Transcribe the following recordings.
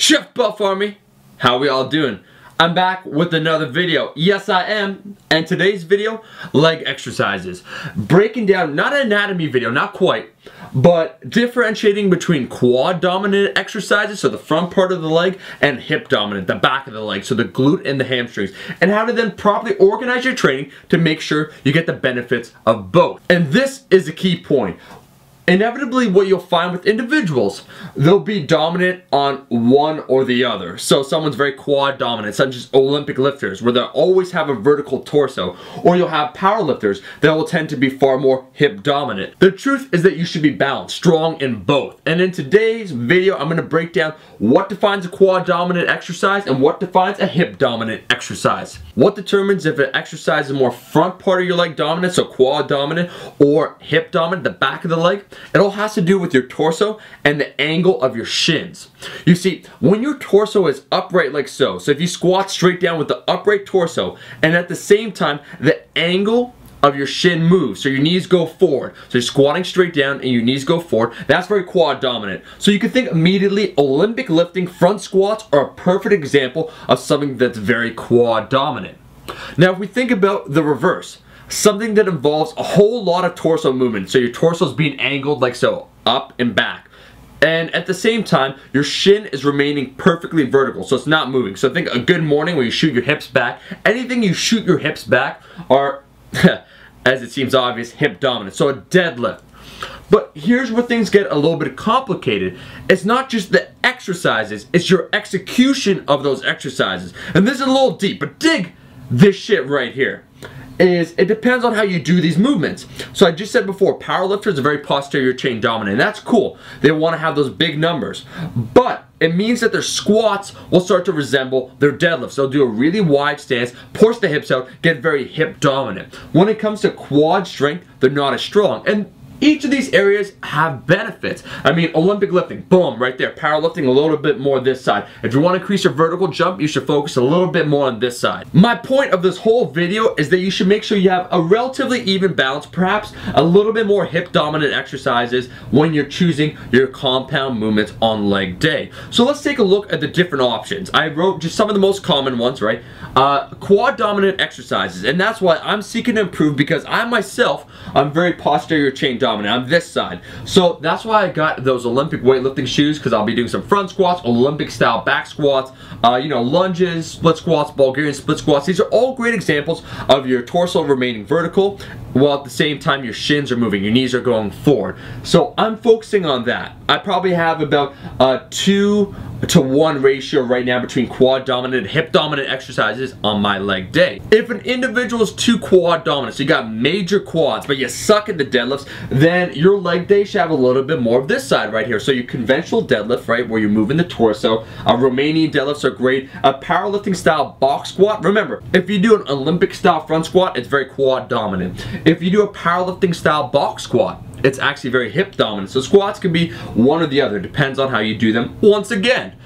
Chef Buff Army, how we all doing? I'm back with another video. Yes, I am. And today's video, leg exercises. Breaking down, not an anatomy video, not quite, but differentiating between quad dominant exercises, so the front part of the leg, and hip dominant, the back of the leg, so the glute and the hamstrings, and how to then properly organize your training to make sure you get the benefits of both. And this is a key point. Inevitably, what you'll find with individuals, they'll be dominant on one or the other. So someone's very quad dominant, such as Olympic lifters, where they'll always have a vertical torso. Or you'll have power lifters that will tend to be far more hip dominant. The truth is that you should be balanced, strong in both. And in today's video, I'm going to break down what defines a quad dominant exercise and what defines a hip dominant exercise. What determines if an exercise is more front part of your leg dominant, so quad dominant, or hip dominant, the back of the leg? It all has to do with your torso and the angle of your shins. You see, when your torso is upright like so if you squat straight down with the upright torso, and at the same time, the angle of your shin moves, so your knees go forward. So you're squatting straight down and your knees go forward. That's very quad dominant. So you can think immediately Olympic lifting front squats are a perfect example of something that's very quad dominant. Now if we think about the reverse, something that involves a whole lot of torso movement, so your torso is being angled like so, up and back. And at the same time, your shin is remaining perfectly vertical, so it's not moving. So think a good morning where you shoot your hips back. Anything you shoot your hips back are, as it seems obvious, hip dominant. So a deadlift. But here's where things get a little bit complicated. It's not just the exercises, it's your execution of those exercises. And this is a little deep, but dig this shit right here. It depends on how you do these movements. So I just said before, powerlifters are very posterior chain dominant, and that's cool. They want to have those big numbers. But it means that their squats will start to resemble their deadlifts. They'll do a really wide stance, push the hips out, get very hip dominant. When it comes to quad strength, they're not as strong. And each of these areas have benefits. I mean, Olympic lifting, boom, right there. Powerlifting, a little bit more this side. If you want to increase your vertical jump, you should focus a little bit more on this side. My point of this whole video is that you should make sure you have a relatively even balance, perhaps a little bit more hip dominant exercises when you're choosing your compound movements on leg day. So let's take a look at the different options. I wrote just some of the most common ones, right? Quad dominant exercises, and that's why I'm seeking to improve, because I myself, I'm very posterior chain dominant. I'm this side. So that's why I got those Olympic weightlifting shoes, because I'll be doing some front squats, Olympic style back squats, you know, lunges, split squats, Bulgarian split squats. These are all great examples of your torso remaining vertical, while at the same time your shins are moving, your knees are going forward. So I'm focusing on that. I probably have about a 2-to-1 ratio right now between quad dominant and hip dominant exercises on my leg day. If an individual is too quad dominant, so you got major quads, but you suck at the deadlifts, then your leg day should have a little bit more of this side right here. So your conventional deadlift, right, where you're moving the torso, Romanian deadlifts are great. A powerlifting style box squat, remember, if you do an Olympic style front squat, it's very quad dominant. If you do a powerlifting style box squat, it's actually very hip dominant. So squats can be one or the other, depends on how you do them once again.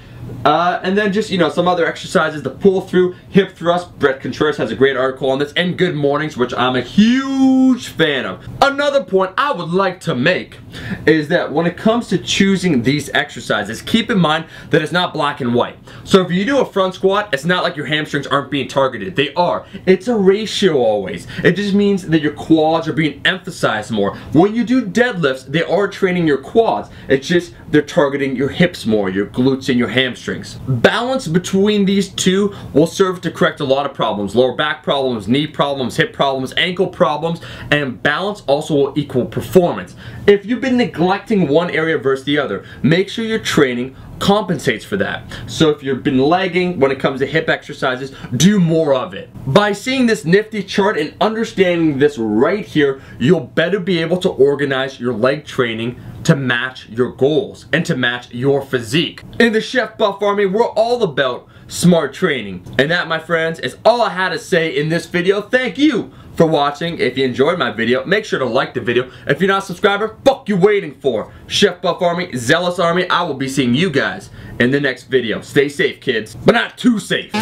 And then just, you know, some other exercises, the pull through, hip thrust. Brett Contreras has a great article on this, and good mornings, which I'm a huge fan of. Another point I would like to make is that when it comes to choosing these exercises, keep in mind that it's not black and white. So if you do a front squat, it's not like your hamstrings aren't being targeted. They are. It's a ratio always. It just means that your quads are being emphasized more. When you do deadlifts, they are training your quads. It's just they're targeting your hips more, your glutes and your hamstrings. Balance between these two will serve to correct a lot of problems. Lower back problems, knee problems, hip problems, ankle problems, and balance also will equal performance. If you've been neglecting one area versus the other, make sure your training compensates for that. So if you've been lagging when it comes to hip exercises, do more of it. By seeing this nifty chart and understanding this right here, you'll better be able to organize your leg training to match your goals and to match your physique. In the Chef Buff Army, we're all about smart training. And that, my friends, is all I had to say in this video. Thank you for watching. If you enjoyed my video, make sure to like the video. If you're not a subscriber, fuck you waiting for? Chef Buff Army, Zealous Army, I will be seeing you guys in the next video. Stay safe, kids, but not too safe.